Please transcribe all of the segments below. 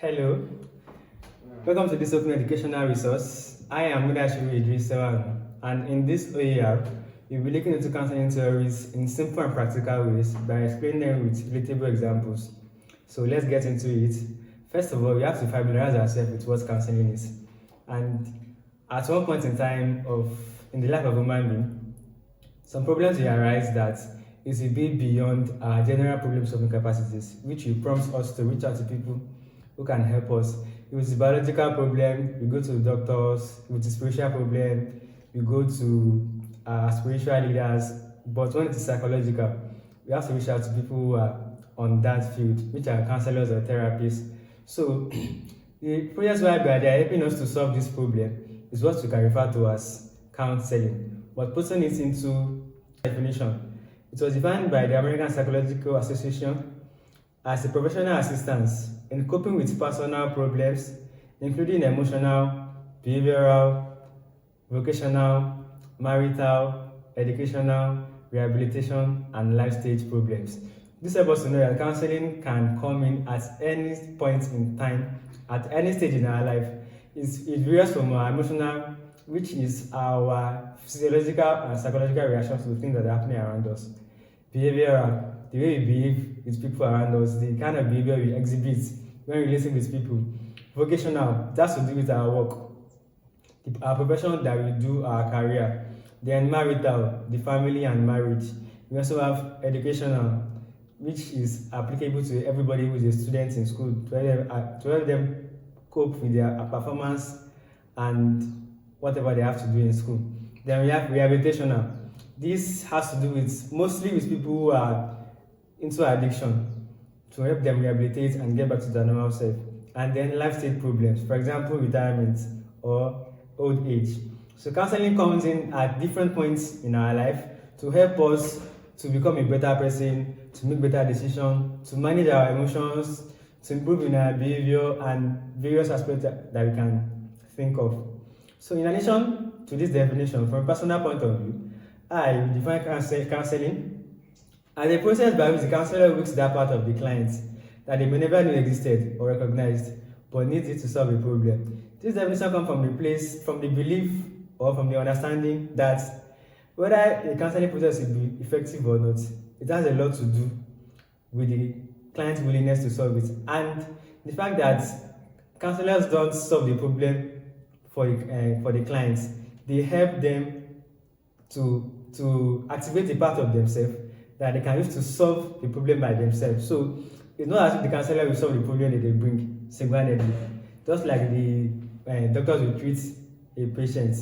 Hello, welcome to this open educational resource. I am Mudashiru Idris, and in this OER, we'll be looking into counseling theories in simple and practical ways by explaining them with relatable examples. So let's get into it. First of all, we have to familiarize ourselves with what counseling is. And at one point in time in the life of a human being, some problems will arise that is a bit beyond our general problem-solving capacities, which will prompt us to reach out to people who can help us. If it's a biological problem, we go to the doctors. If it's a spiritual problem, we go to spiritual leaders. But when it's psychological, we have to reach out to people who are on that field, which are counselors or therapists. So the projects whereby they are helping us to solve this problem is what we can refer to as counseling. But putting it into definition, it was defined by the American Psychological Association as a professional assistance in coping with personal problems, including emotional, behavioral, vocational, marital, educational, rehabilitation, and life stage problems. This helps us to know that counseling can come in at any point in time, at any stage in our life. It varies from our emotional, which is our physiological and psychological reactions to things that are happening around us. Behavioral, the way we behave with people around us, the kind of behavior we exhibit when relating with people. Vocational, that's to do with our work, our profession that we do, our career. Then marital, the family and marriage. We also have educational, which is applicable to everybody who is a student in school, to help them cope with their performance and whatever they have to do in school. Then we have rehabilitational. This has to do mostly with people who are into addiction, to help them rehabilitate and get back to their normal self. And then life stage problems, for example, retirement or old age. So counseling comes in at different points in our life to help us to become a better person, to make better decisions, to manage our emotions, to improve in our behavior and various aspects that we can think of. So in addition to this definition, from a personal point of view, I define counseling as a process by which the counselor works that part of the client that they may never know existed or recognized, but needs it to solve a problem. This definition comes from the belief or from the understanding that whether a counseling process will be effective or not, it has a lot to do with the client's willingness to solve it. And the fact that counselors don't solve the problem for the clients, they help them to activate a part of themselves that they can use to solve the problem by themselves. So it's not as if the counselor will solve the problem that they bring single-handedly, just like the doctors will treat a patient,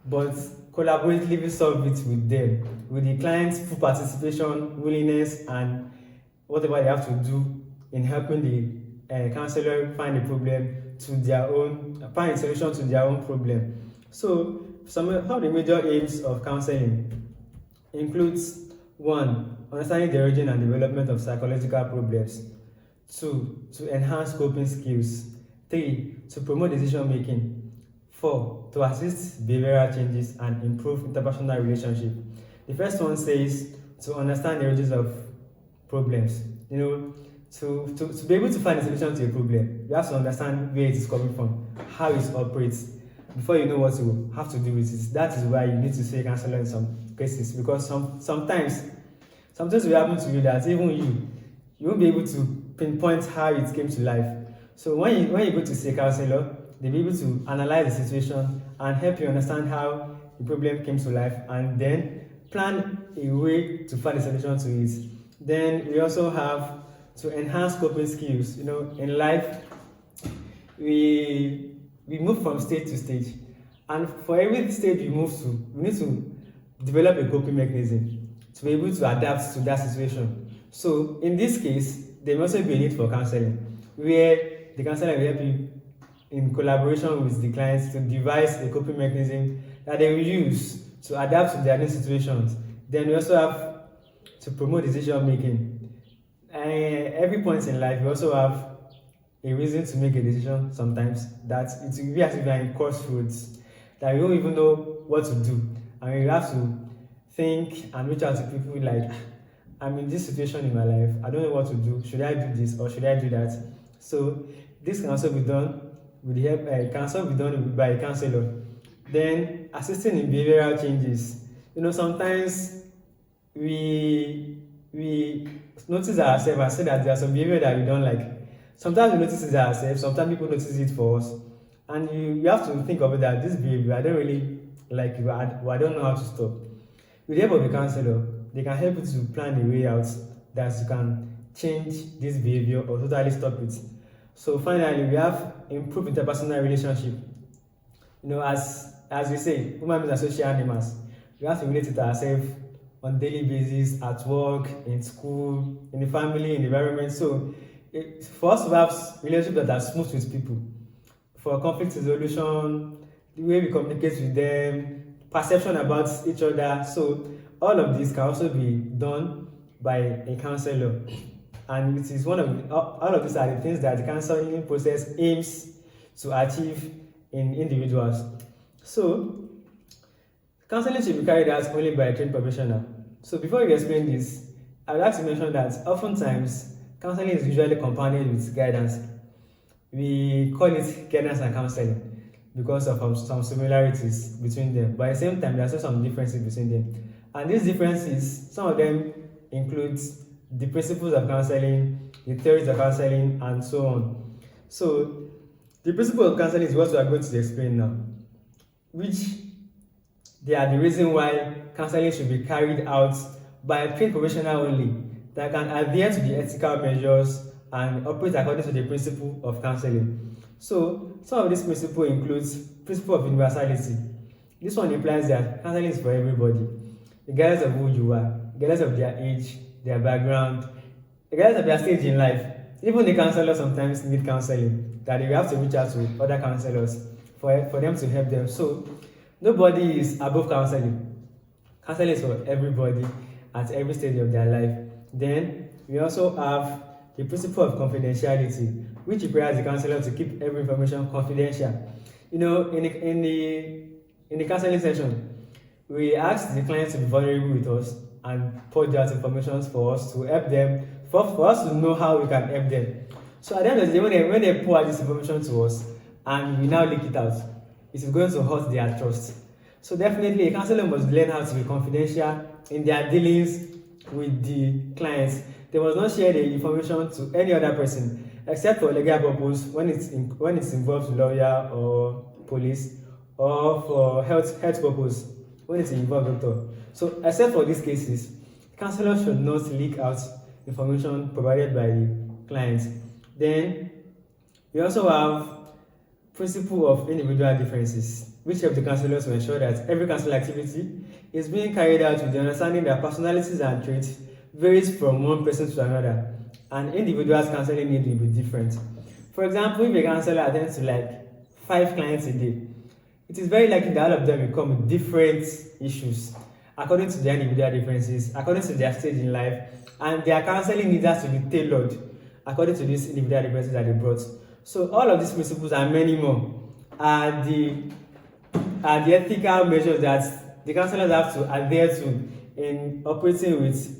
but collaboratively solve it with them, with the client's full participation, willingness, and whatever they have to do in helping the counselor find a problem find a solution to their own problem. So some of the major aims of counseling includes 1. Understanding the origin and development of psychological problems. 2. To enhance coping skills. 3. To promote decision making. 4. To assist behavioral changes and improve interpersonal relationships. The first one says to understand the origins of problems. To be able to find a solution to a problem, you have to understand where it is coming from, how it operates, before you know what you have to do with it. That is why you need to see a counselor in some cases, because sometimes will happen to you that even you won't be able to pinpoint how it came to life. So when you go to see a counselor, they'll be able to analyze the situation and help you understand how the problem came to life, and then plan a way to find a solution to it. Then we also have to enhance coping skills. In life, we move from stage to stage, and for every stage we move to, we need to develop a coping mechanism to be able to adapt to that situation. So in this case, there must also be a need for counseling, where the counselor will help you in collaboration with the clients to devise a coping mechanism that they will use to adapt to their new situations. Then we also have to promote decision making. Every point in life, we also have a reason to make a decision sometimes that it will be as if we are in crossroads, that we don't even know what to do, and we have to think and reach out to people like, I'm in this situation in my life, I don't know what to do, should I do this or should I do that? So This can also be done with the help, can also be done by a counselor. Then assisting in behavioral changes. Sometimes we notice ourselves and say that there are some behavior that we don't like. Sometimes we notice it ourselves, sometimes people notice it for us. And you have to think of it that this behavior, I don't really like it, but I don't know how to stop. With the help of a counselor, they can help you to plan a way out that you can change this behavior or totally stop it. So finally, we have improved interpersonal relationship. As we say, human beings are social animals. We have to relate with ourselves on a daily basis, at work, in school, in the family, in the environment. So for us to have relationships that are smooth with people, for conflict resolution, the way we communicate with them, perception about each other. So all of this can also be done by a counselor. And it is all of these are the things that the counseling process aims to achieve in individuals. So counseling should be carried out only by a trained professional. So before we explain this, I would like to mention that oftentimes counseling is usually compounded with guidance. We call it guidance and counseling because of some similarities between them, but at the same time there are also some differences between them. And these differences, some of them include the principles of counseling, the theories of counseling, and so on. So the principle of counseling is what we are going to explain now, which they are the reason why counseling should be carried out by a trained professional only that can adhere to the ethical measures and operate according to the principle of counseling. So some of these principles includes principle of universality. This one implies that counseling is for everybody, regardless of who you are, regardless of their age, their background, regardless of their stage in life. Even the counselors sometimes need counseling, that they have to reach out to other counselors for them to help them. So nobody is above counseling. Counseling is for everybody at every stage of their life. Then we also have the principle of confidentiality, which requires the counselor to keep every information confidential. In the counseling session, we ask the client to be vulnerable with us and pour out information for us to help them, for us to know how we can help them. So at the end of the day, when they pour out this information to us and we now leak it out, it is going to hurt their trust. So definitely a counselor must learn how to be confidential in their dealings with the clients. They must not share the information to any other person except for legal purpose when it involves lawyer or police, or for health purpose when it involves doctor. So except for these cases, counselor should not leak out information provided by the clients. Then we also have principle of individual differences, which help the counselor to ensure that every counseling activity is being carried out with the understanding that personalities and traits varies from one person to another, and individuals' counseling needs will be different. For example, if a counselor attends to like 5 clients a day, it is very likely that all of them will come with different issues according to their individual differences, according to their stage in life, and their counseling needs has to be tailored according to these individual differences that they brought. So all of these principles and many more are the ethical measures that the counselors have to adhere to in operating with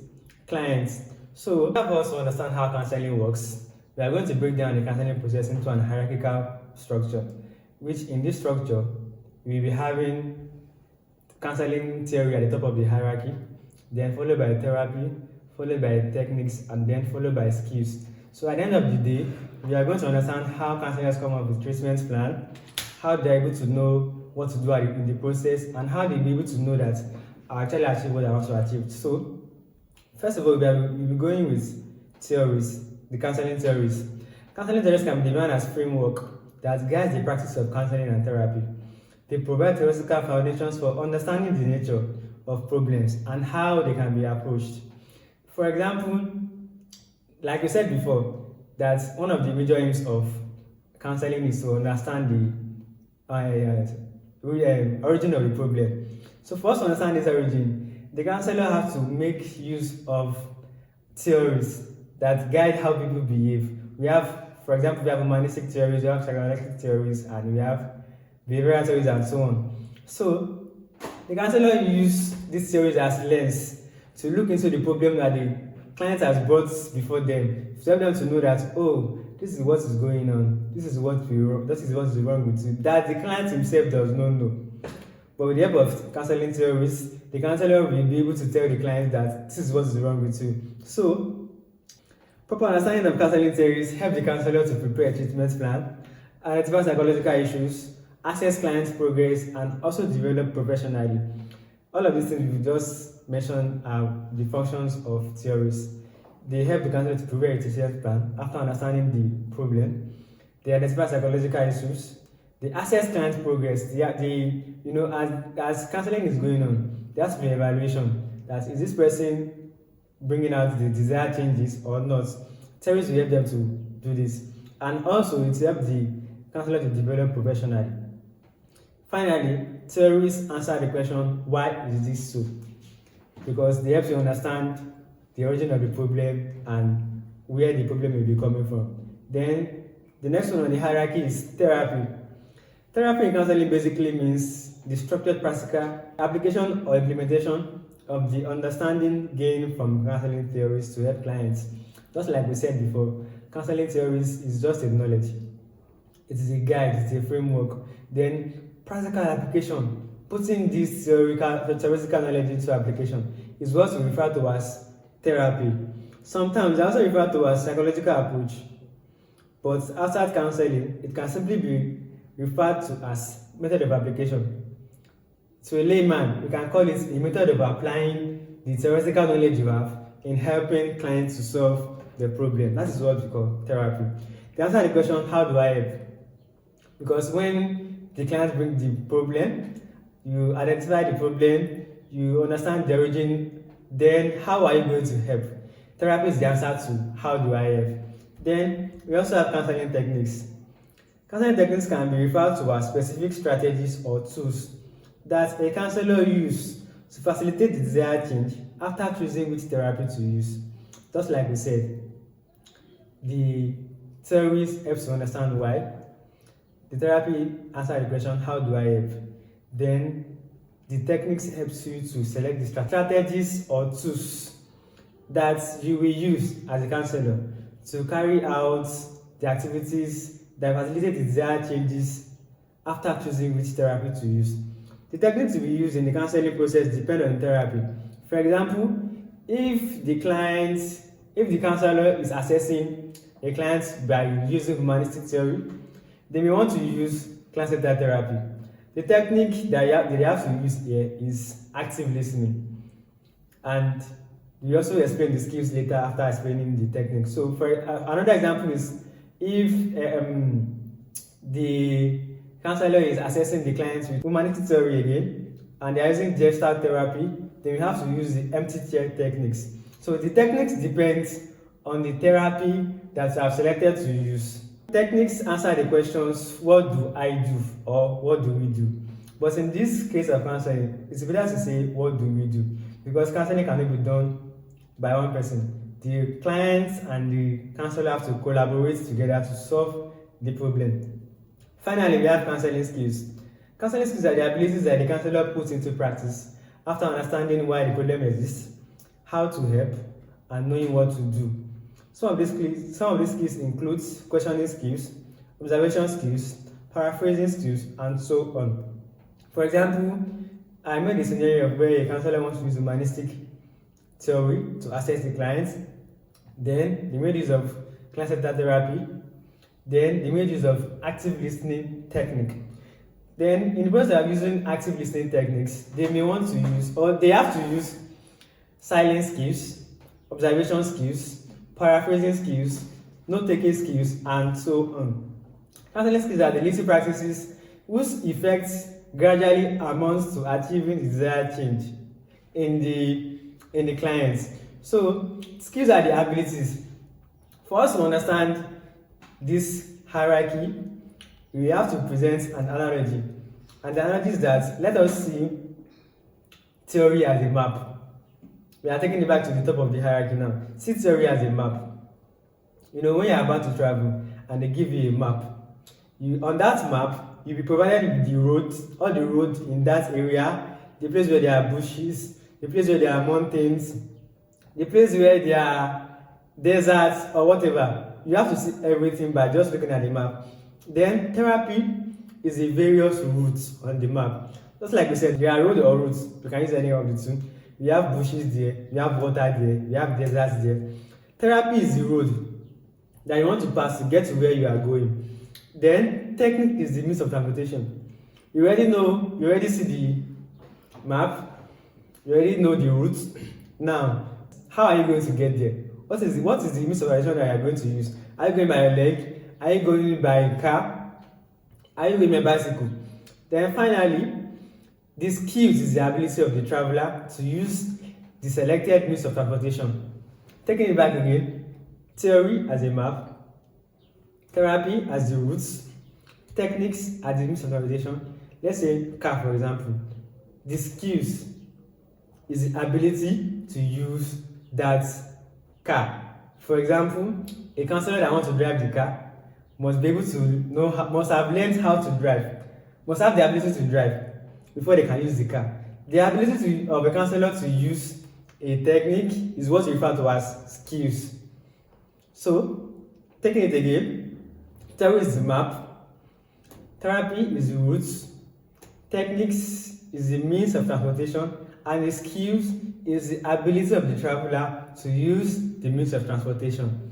clients. So in order for us to understand how counseling works, we are going to break down the counseling process into an hierarchical structure, which in this structure we will be having counseling theory at the top of the hierarchy, then followed by therapy, followed by techniques, and then followed by skills. So at the end of the day, we are going to understand how counselors come up with treatment plan, how they are able to know what to do in the process, and how they be able to know that I actually achieve what I want to achieve. So first of all, we'll be going with theories, the counseling theories. Counseling theories can be defined as framework that guides the practice of counseling and therapy. They provide theoretical foundations for understanding the nature of problems and how they can be approached. For example, like we said before, that one of the major aims of counseling is to understand the origin of the problem. So for us to understand this origin, the counselor has to make use of theories that guide how people behave. We have, for example, we have humanistic theories, we have psychoanalytic theories, and we have behavioral theories, and so on. So the counselor uses these theories as lens to look into the problem that the client has brought before them, to help them to know that, oh, this is what is going on, this is what is wrong with you, that the client himself does not know. But with the help of counseling theories, the counselor will be able to tell the client that this is what is wrong with you. So, proper understanding of counseling theories help the counselor to prepare a treatment plan, identify psychological issues, assess client progress, and also develop professionally. All of these things we just mentioned are the functions of theories. They help the counselor to prepare a treatment plan after understanding the problem. They identify psychological issues. They assess client progress. As counseling is going on, there has to be an evaluation. That is this person bringing out the desired changes or not. Theories will help them to do this, and also it helps the counselor to develop professionally. Finally, theories answer the question, why is this so? Because they help you understand the origin of the problem and where the problem may be coming from. Then the next one on the hierarchy is therapy. Therapy in counseling basically means the structured practical application or implementation of the understanding gained from counseling theories to help clients. Just like we said before, counseling theories is just a knowledge. It is a guide, it's a framework. Then practical application, putting this theoretical knowledge into application, is what we refer to as therapy. Sometimes also referred to as psychological approach, but outside counseling, it can simply be referred to as method of application. To a layman, we can call it a method of applying the theoretical knowledge you have in helping clients to solve the problem. That is what we call therapy. To answer the question, how do I help? Because when the client brings the problem, you identify the problem, you understand the origin, then how are you going to help? Therapy is the answer to how do I help. Then we also have counseling techniques. Counseling techniques can be referred to as specific strategies or tools that a counselor uses to facilitate the desired change after choosing which therapy to use. Just like we said, the theories help to understand why. The therapy answers the question, how do I help? Then the techniques helps you to select the strategies or tools that you will use as a counselor to carry out the activities that facilitate the desired changes after choosing which therapy to use. The techniques we use in the counseling process depend on the therapy. For example, if the counselor is assessing a client by using humanistic theory, they may want to use client-centered therapy. The technique that they have to use here is active listening. And we also explain the skills later after explaining the technique. So for another example is if the counselor is assessing the clients with humanistic theory again, and they are using gestalt therapy, then we have to use the empty chair techniques. So the techniques depends on the therapy that you have selected to use. Techniques answer the questions, what do I do or what do we do? But in this case of counseling, it's better to say what do we do, because counseling cannot be done by one person. The clients and the counselor have to collaborate together to solve the problem. Finally, we have counseling skills. Counseling skills are the abilities that the counselor puts into practice after understanding why the problem exists, how to help, and knowing what to do. Some of these skills include questioning skills, observation skills, paraphrasing skills, and so on. For example, I made a scenario where a counselor wants to use humanistic theory to assess the client. Then they made use of client-centered therapy. Then they made use of active listening technique. Then in the process of using active listening techniques, they may want to use, or they have to use silence skills, observation skills, paraphrasing skills, note-taking skills, and so on. Counseling skills are the little practices whose effects gradually amounts to achieving the desired change in the clients. So skills are the abilities. For us to understand this hierarchy, we have to present an analogy. And the analogy is that let us see theory as a map. We are taking it back to the top of the hierarchy now. See theory as a map. When you're about to travel and they give you a map, on that map, you'll be provided with the roads, all the roads in that area, the place where there are bushes, the place where there are mountains, the place where there are deserts or whatever. You have to see everything by just looking at the map. Then therapy is the various routes on the map. Just like we said, there are roads or routes. You can use any of the two. We have bushes there, we have water there, we have deserts there. Therapy is the road that you want to pass to get to where you are going. Then technique is the means of transportation. You already see the map, you already know the route. Now, how are you going to get there? What is the means of transportation that you are going to use? Are you going by your leg? Are you going by car? Are you going by bicycle? Then finally, the skills is the ability of the traveler to use the selected means of transportation. Taking it back again, theory as a map, therapy as the routes, techniques as the means of transportation. Let's say car, for example. The skills is the ability to use that car. For example, a counsellor that wants to drive the car must be able to must have learned how to drive, must have the ability to drive before they can use the car. The ability of a counsellor to use a technique is what we refer to as skills. So, taking it again, theory is the map, therapy is the routes, techniques is the means of transportation, and the skills is the ability of the traveler to use the means of transportation.